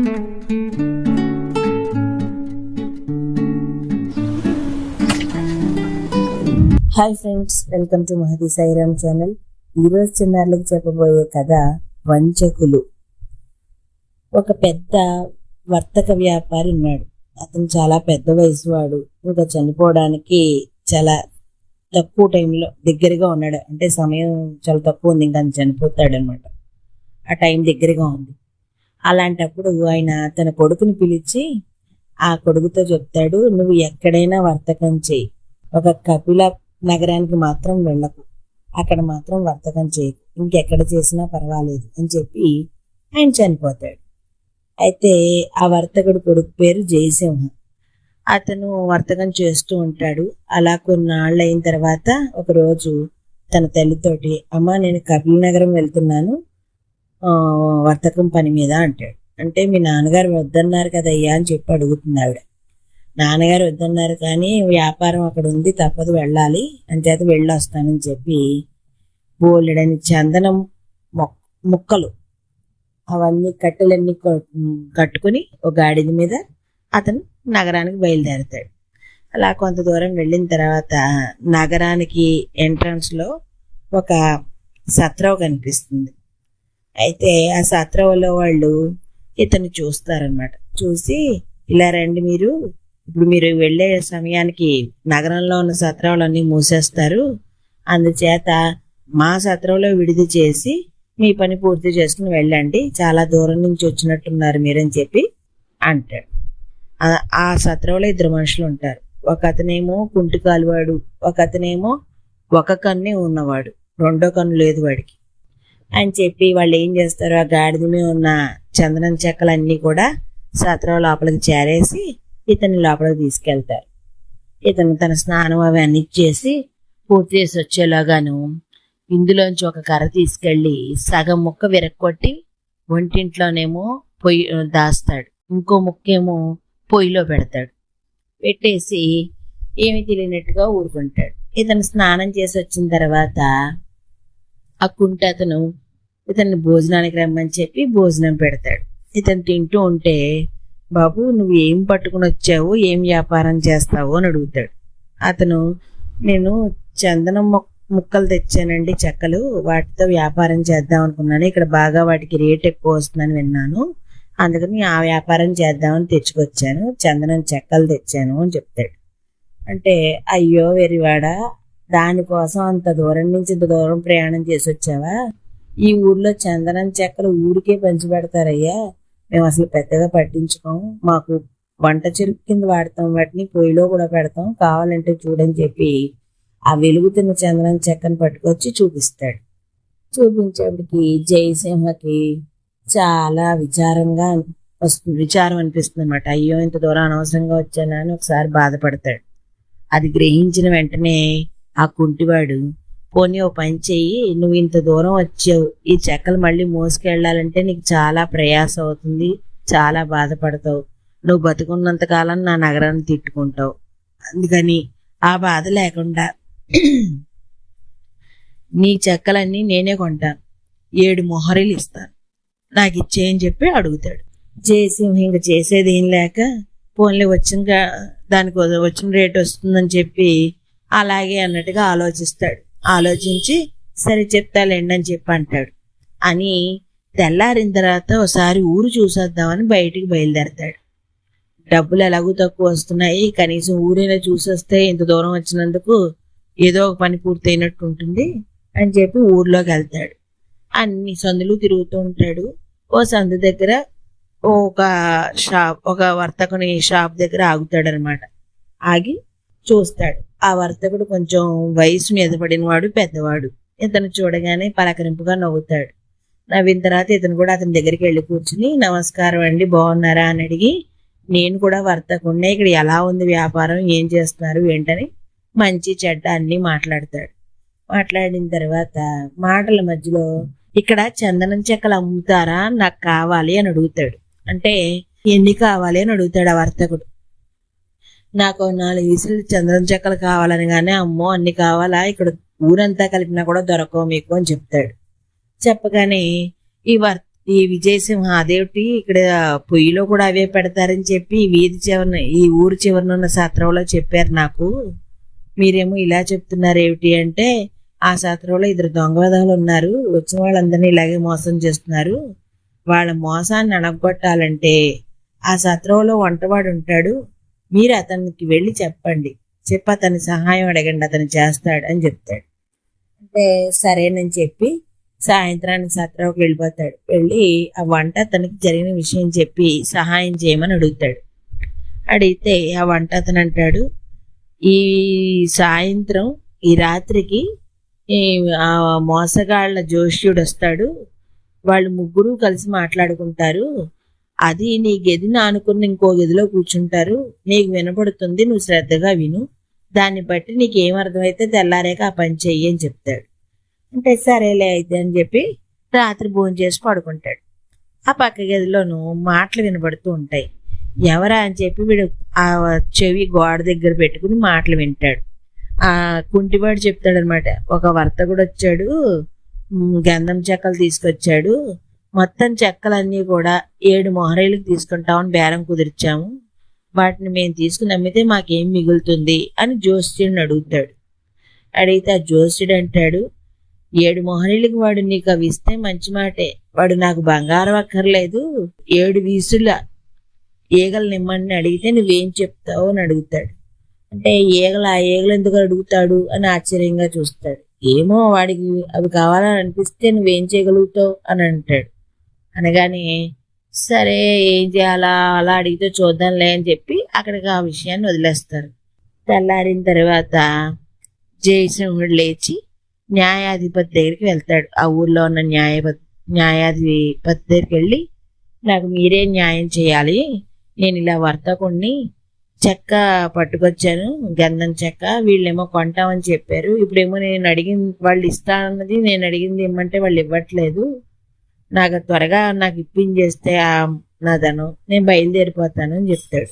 Hi friends, welcome to Mahathi Sairam channel. ఈరోజు చిన్నారులకు చెప్పబోయే కథ వంచకులు. ఒక పెద్ద వర్తక వ్యాపారి ఉన్నాడు. అతను చాలా పెద్ద వయసు వాడు. ఇంకా చనిపోవడానికి చాలా తక్కువ టైంలో దగ్గరగా ఉన్నాడు. అంటే సమయం చాలా తక్కువ ఉంది, ఇంకా చనిపోతాడు అనమాట. ఆ టైం దగ్గరగా ఉంది. అలాంటప్పుడు ఆయన తన కొడుకుని పిలిచి ఆ కొడుకుతో చెప్తాడు, నువ్వు ఎక్కడైనా వర్తకం చేయి, ఒక కపిల నగరానికి మాత్రం వెళ్ళకు, అక్కడ మాత్రం వర్తకం చేయకు, ఇంకెక్కడ చేసినా పర్వాలేదు అని చెప్పి ఆయన చనిపోతాడు. అయితే ఆ వర్తకుడు కొడుకు పేరు జయసింహ. అతను వర్తకం చేస్తూ ఉంటాడు. అలా కొన్నాళ్ళు అయిన తర్వాత ఒకరోజు తన తల్లితోటి, అమ్మ నేను కపిల నగరం వెళ్తున్నాను వర్తకం పని మీద అంటాడు. అంటే మీ నాన్నగారు వద్దన్నారు కదయ్యా అని చెప్పి అడుగుతుంది ఆవిడ. నాన్నగారు వద్దన్నారు కానీ వ్యాపారం అక్కడ ఉంది, తప్పదు వెళ్ళాలి అని చేత వెళ్ళొస్తానని చెప్పి బోలెడని చందనం ముక్కలు అవన్నీ కట్టెలన్నీ కట్టుకుని ఒక గాడిద మీద అతను నగరానికి బయలుదేరతాడు. అలా కొంత దూరం వెళ్ళిన తర్వాత నగరానికి ఎంట్రన్స్లో ఒక సత్రవ కనిపిస్తుంది. అయితే ఆ సత్రవలో వాళ్ళు ఇతను చూస్తారనమాట. చూసి, ఇలా రండి, ఇప్పుడు మీరు వెళ్ళే సమయానికి నగరంలో ఉన్న సత్రాలన్నీ మూసేస్తారు, అందుచేత మా సత్రంలో విడిది చేసి మీ పని పూర్తి చేసుకుని వెళ్ళండి, చాలా దూరం నుంచి వచ్చినట్టున్నారు మీరని చెప్పి అంటాడు. ఆ సత్రంలో ఇద్దరు మనుషులు ఉంటారు. ఒక అతనేమో కుంటి కాలువాడు, ఒక అతనేమో ఒక కన్నే ఉన్నవాడు, రెండో కన్ను లేదు వాడికి అని చెప్పి వాళ్ళు ఏం చేస్తారు, ఆ గాడిద మీద ఉన్న చందనం చెక్కలన్నీ కూడా సత్రం లోపలికి చేరేసి ఇతని లోపలికి తీసుకెళ్తారు. ఇతను తన స్నానం అవి అన్ని చేసి పూర్తి చేసి వచ్చేలాగాను ఇందులోంచి ఒక కర్ర తీసుకెళ్లి సగం ముక్క విరక్కొట్టి వంటింట్లోనేమో పొయ్యి దాస్తాడు, ఇంకో ముక్కేమో పొయ్యిలో పెడతాడు. పెట్టేసి ఏమి తెలియనట్టుగా ఊరుకుంటాడు. ఇతను స్నానం చేసి వచ్చిన తర్వాత ఆ కుంట అతను ఇతన్ని భోజనానికి రమ్మని చెప్పి భోజనం పెడతాడు. ఇతను తింటూ ఉంటే, బాబు నువ్వు ఏం పట్టుకుని వచ్చావు, ఏం వ్యాపారం చేస్తావు అని అడుగుతాడు. అతను, నేను చందనం ముక్కలు తెచ్చానండి, చెక్కలు, వాటితో వ్యాపారం చేద్దాం అనుకున్నాను, ఇక్కడ బాగా వాటికి రేట్ ఎక్కువ వస్తుందని విన్నాను, అందుకని ఆ వ్యాపారం చేద్దామని తెచ్చుకొచ్చాను, చందనం చెక్కలు తెచ్చాను అని చెప్తాడు. అంటే, అయ్యో వెరివాడా, దానికోసం అంత దూరం నుంచి ఇంత దూరం ప్రయాణం చేసి వచ్చావా? ఈ ఊర్లో చందనం చెక్కలు ఊరికే పంచి పెడతారయ్యా, మేము అసలు పెద్దగా పట్టించుకోం, మాకు వంట చెరుకు కింద వాడతాం, వాటిని పొయ్యిలో కూడా పెడతాం, కావాలంటే చూడని చెప్పి ఆ వెలుగుతున్న చందనం చెక్కను పట్టుకొచ్చి చూపిస్తాడు. చూపించేప్పటికి జయసింహకి చాలా విచారం అనిపిస్తుంది అనమాట. అయ్యో ఇంత దూరం అనవసరంగా వచ్చానా అని ఒకసారి బాధపడతాడు. అది గ్రహించిన వెంటనే ఆ కుంటివాడు, పోనీ ఓ పని చెయ్యి, నువ్వు ఇంత దూరం వచ్చావు, ఈ చెక్కలు మళ్ళీ మోసుకెళ్ళాలంటే నీకు చాలా ప్రయాసం అవుతుంది, చాలా బాధపడతావు, నువ్వు బతుకున్నంత కాలం నా నగరాన్ని తిట్టుకుంటావు, అందుకని ఆ బాధ లేకుండా నీ చెక్కలన్నీ నేనే కొంటాను, 7 మొహరీలు ఇస్తాను, నాకు ఇచ్చేయని చెప్పి అడుగుతాడు. జయసింహ ఇంక చేసేది ఏం లేక, పోన్లే దానికి వచ్చిన రేట్ వస్తుందని చెప్పి అలాగే అన్నట్టుగా ఆలోచిస్తాడు. ఆలోచించి సరే చెప్తాలేండి అని చెప్పి అంటాడు. అని తెల్లారిన తర్వాత ఒకసారి ఊరు చూసేద్దామని బయటికి బయలుదేరతాడు. డబ్బులు ఎలాగూ తక్కువ వస్తున్నాయి, కనీసం ఊరైనా చూసేస్తే ఇంత దూరం వచ్చినందుకు ఏదో ఒక పని పూర్తయినట్టు ఉంటుంది అని చెప్పి ఊర్లోకి వెళ్తాడు. అన్ని సందులు తిరుగుతూ ఉంటాడు. ఓ సందు దగ్గర ఒక వర్తకుని షాప్ దగ్గర ఆగుతాడు అనమాట. ఆగి చూస్తాడు. ఆ వర్తకుడు కొంచెం వయసు మీద పడినవాడు, పెద్దవాడు. ఇతను చూడగానే పలకరింపుగా నవ్వుతాడు. నవ్విన తర్వాత ఇతను కూడా అతని దగ్గరికి వెళ్ళి కూర్చుని, నమస్కారం అండి, బాగున్నారా అని అడిగి, నేను కూడా వర్తకుడినే, ఇక్కడ ఎలా ఉంది వ్యాపారం, ఏం చేస్తున్నారు ఏంటని మంచి చెడ్డ అన్ని మాట్లాడతాడు. మాట్లాడిన తర్వాత మాటల మధ్యలో, ఇక్కడ చందనం చెక్కలు అమ్ముతారా, నాకు కావాలి అని అడుగుతాడు. అంటే ఎన్ని కావాలి అని అడుగుతాడు ఆ వర్తకుడు. నాకు 4 ఈసులు చందనం చెక్కలు కావాలని గానే, అమ్మో అన్ని కావాలా, ఇక్కడ ఊరంతా కలిపినా కూడా దొరకవు మీకు అని చెప్తాడు. చెప్పగానే ఈ విజయసింహ అదేమిటి ఇక్కడ పొయ్యిలో కూడా అవే పెడతారని చెప్పి ఈ ఊరు చివరన ఉన్న సత్రంలో చెప్పారు నాకు. మీరేమో ఇలా చెప్తున్నారు ఏమిటి అంటే, ఆ సత్రంలో ఇద్దరు దొంగవదాలు ఉన్నారు, వచ్చిన వాళ్ళందరినీ ఇలాగే మోసం చేస్తున్నారు. వాళ్ళ మోసాన్ని అణగొట్టాలంటే ఆ సత్రంలో వంటవాడు ఉంటాడు, మీరు అతనికి వెళ్ళి చెప్పండి, చెప్పి అతని సహాయం అడగండి, అతను చేస్తాడు అని చెప్తాడు. అంటే సరేనని చెప్పి సాయంత్రానికి సత్రంకి వెళ్ళిపోతాడు. వెళ్ళి ఆ వంట అతనికి జరిగిన విషయం చెప్పి సహాయం చేయమని అడుగుతాడు. అడిగితే ఆ వంట అతను అంటాడు, ఈ సాయంత్రం ఈ రాత్రికి ఆ మోసగాళ్ల జోష్యుడు వస్తాడు, వాళ్ళు ముగ్గురు కలిసి మాట్లాడుకుంటారు, అది నీ గదిని ఆనుకుని ఇంకో గదిలో కూర్చుంటారు, నీకు వినపడుతుంది, నువ్వు శ్రద్ధగా విను, దాన్ని బట్టి నీకు ఏం అర్థమైతే తెల్లారేక ఆ పని చెయ్యి అని చెప్తాడు. అంటే సరేలే అయితే అని చెప్పి రాత్రి భోజనం చేసి పడుకుంటాడు. ఆ పక్క గదిలోనూ మాటలు వినబడుతూ ఉంటాయి. ఎవరా అని చెప్పి వీడు ఆ చెవి గోడ దగ్గర పెట్టుకుని మాటలు వింటాడు. ఆ కుంటివాడు చెప్తాడు అనమాట, ఒక వర్తకుడు వచ్చాడు, గంధం చెక్కలు తీసుకొచ్చాడు, మొత్తం చెక్కలన్నీ కూడా 7 మొహరీలకు తీసుకుంటామని బేరం కుదిర్చాము, వాటిని మేము తీసుకుని అమ్మితే మాకేం మిగులుతుంది అని జోస్యుడిని అడుగుతాడు. అడిగితే ఆ జోస్యుడు అంటాడు, 7 మొహరీలకు వాడు నీకు అవి ఇస్తే మంచి మాటే, వాడు నాకు బంగారం అక్కర్లేదు, 7 వీసుల ఈగలు నిమ్మని అడిగితే నువ్వేం చెప్తావు అని అడుగుతాడు. అంటే ఆ ఈగలు ఎందుకు అడుగుతాడు అని ఆశ్చర్యంగా చూస్తాడు. ఏమో వాడికి అవి కావాలని అనిపిస్తే నువ్వేం చేయగలుగుతావు అని అంటాడు. అనగానే సరే ఏం చేయాలా, అలా అడిగితే చూద్దాంలే అని చెప్పి అక్కడికి ఆ విషయాన్ని వదిలేస్తారు. తెల్లారిన తర్వాత జయసింహుడు లేచి న్యాయాధిపతి దగ్గరికి వెళ్తాడు. ఆ ఊర్లో ఉన్న న్యాయాధిపతి దగ్గరికి వెళ్ళి, నాకు మీరే న్యాయం చేయాలి, నేను ఇలా వర్తకుణ్ణి, చెక్క పట్టుకొచ్చాను, గంధం చెక్క, వీళ్ళేమో కొంటామని చెప్పారు, ఇప్పుడేమో నేను అడిగింది వాళ్ళు ఇస్తానన్నది, నేను అడిగింది ఇమ్మంటే వాళ్ళు ఇవ్వట్లేదు, నాకు త్వరగా నాకు ఇప్పించేస్తే నాదను, నేను బయలుదేరిపోతాను అని చెప్తాడు.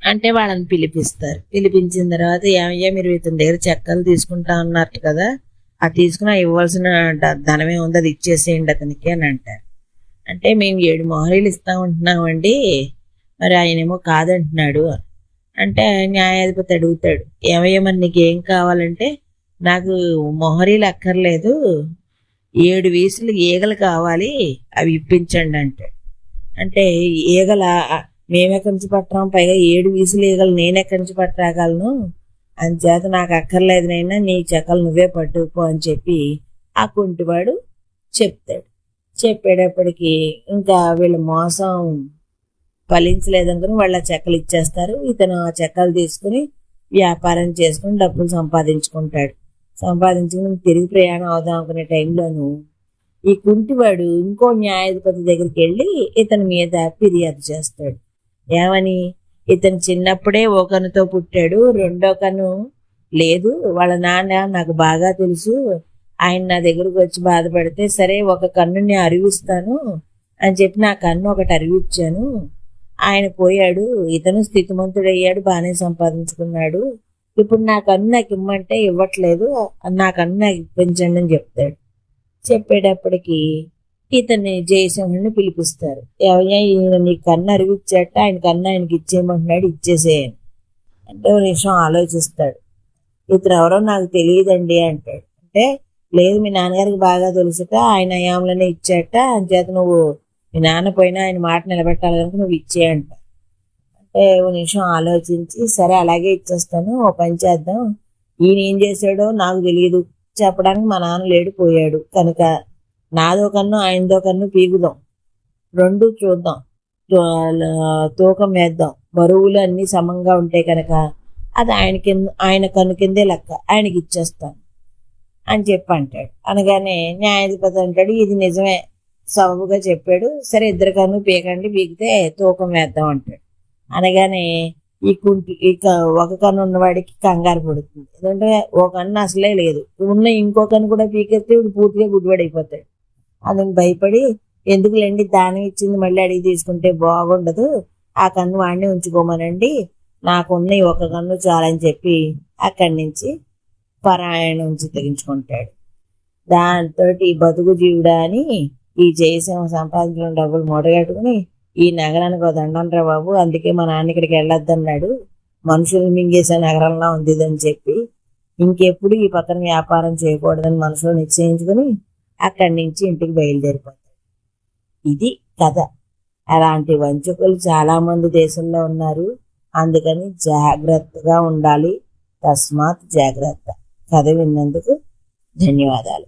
అంటే వాళ్ళని పిలిపిస్తారు. పిలిపించిన తర్వాత, ఏమయ్యా మీరు ఇతని దగ్గర చెక్కలు తీసుకుంటా అన్నారు కదా, అది తీసుకుని ఇవ్వాల్సిన ధనమే ఉంది, అది ఇచ్చేసేయండి అతనికి అని అంటారు. అంటే మేము 7 మొహరీలు ఇస్తామంటున్నామండి, మరి ఆయనేమో కాదంటున్నాడు. అంటే న్యాయాధిపతి అడుగుతాడు, ఏమయ్యా మరి నీకు ఏం కావాలంటే, నాకు మొహరీలు అక్కర్లేదు, 7 వీసులు ఈగలు కావాలి, అవి ఇప్పించండి అంటాడు. అంటే ఈగల మేమెక్కడి నుంచి పట్టరాం, పైగా 7 వీసులు ఈగలు నేనెక్కడి నుంచి పట్టరాగలను, అంచేత నాకు అక్కర్లేదు నైనా, నీ చెక్కలు నువ్వే పట్టుకుపో అని చెప్పి ఆ కుంటివాడు చెప్తాడు. చెప్పేటప్పటికి ఇంకా వీళ్ళ మోసం ఫలించలేదనుకుని వాళ్ళ చెక్కలు ఇచ్చేస్తారు. ఇతను ఆ చెక్కలు తీసుకుని వ్యాపారం చేసుకుని డబ్బులు సంపాదించుకుంటాడు. సంపాదించుకుని తిరిగి ప్రయాణం అవుదాం అనుకునే టైంలోను ఈ కుంటివాడు ఇంకో న్యాయాధిపతి దగ్గరికి వెళ్ళి ఇతని మీద ఫిర్యాదు చేస్తాడు. ఏమని, ఇతను చిన్నప్పుడే ఓ కన్నుతో పుట్టాడు, రెండో కన్ను లేదు, వాళ్ళ నాన్న నాకు బాగా తెలుసు, ఆయన నా దగ్గరకు వచ్చి బాధపడితే సరే ఒక కన్నుని అరివిస్తాను అని చెప్పి నా కన్ను ఒకటి అరివిచ్చాను, ఆయన పోయాడు, ఇతను స్థితిమంతుడయ్యాడు, బాగానే సంపాదించుకున్నాడు, ఇప్పుడు నా కన్ను నాకు ఇమ్మంటే ఇవ్వట్లేదు, నా కన్ను నాకు ఇప్పించండి అని చెప్తాడు. చెప్పేటప్పటికి ఇతన్ని జయసింహుడిని పిలిపిస్తారు. ఏమయ్యా ఈయన నీ కన్ను అరివిచ్చాట, ఆయన కన్ను ఆయనకి ఇచ్చేయమంటున్నాడు, ఇచ్చేసేయని అంటే ఒక నిమిషం ఆలోచిస్తాడు. ఇతను ఎవరో నాకు తెలియదండి అంటాడు. అంటే లేదు, మీ నాన్నగారికి బాగా తెలుసుట, ఆయన అయాంలోనే ఇచ్చాట, అంచేత నువ్వు మీ నాన్న పోయినా ఆయన మాట నిలబెట్టాలి కనుక నువ్వు ఇచ్చేయంట. అంటే ఓ నిమిషం ఆలోచించి సరే అలాగే ఇచ్చేస్తాను, ఓ పని చేద్దాం, ఈయన ఏం చేశాడో నాకు తెలియదు, చెప్పడానికి మా నాన్న లేడు, పోయాడు కనుక నాదో కన్ను ఆయనదో కన్ను పీకుదాం, 2 చూద్దాం, తూకం వేద్దాం, బరువులు అన్ని సమంగా ఉంటాయి కనుక అది ఆయన కన్ను కిందే లెక్క, ఆయనకి ఇచ్చేస్తాను అని చెప్పి అంటాడు. అనగానే న్యాయాధిపతి అంటాడు, ఇది నిజమే, సబబుగా చెప్పాడు, సరే 2 కన్ను పీకండి, పీకితే తూకం వేద్దాం అంటాడు. అనగానే ఇక ఒక కన్ను ఉన్నవాడికి కంగారు పడుతుంది, ఎందుకంటే ఒక కన్ను అసలే లేదు, ఉన్న ఇంకో కన్ను కూడా పీకెత్తే ఇప్పుడు పూర్తిగా గుడ్డివాడైపోతాడు. అందుకు భయపడి ఎందుకులేండి దానం ఇచ్చింది మళ్ళీ అడిగి తీసుకుంటే బాగుండదు, ఆ కన్ను వాడిని ఉంచుకోమనండి, నాకున్న ఒక కన్ను చాలని చెప్పి అక్కడి నుంచి పరాయణం తెగించుకుంటాడు. దాంతో బతుకు జీవుడా అని ఈ జయసింహ సంపాదించిన డబ్బులు మూటగట్టుకుని ఈ నగరానికి ఒక దండంరా బాబు, అందుకే మా నాన్న ఇక్కడికి వెళ్ళొద్దన్నాడు, మనుషులు మింగేసే నగరంలా ఉంది ఇదని చెప్పి ఇంకెప్పుడు ఈ పక్కన వ్యాపారం చేయకూడదని మనసులో నిశ్చయించుకుని అక్కడి నుంచి ఇంటికి బయలుదేరిపోతాడు. ఇది కథ. అలాంటి వంచకులు చాలా మంది దేశంలో ఉన్నారు, అందుకని జాగ్రత్తగా ఉండాలి. తస్మాత్ జాగ్రత్త. కథ విన్నందుకు ధన్యవాదాలు.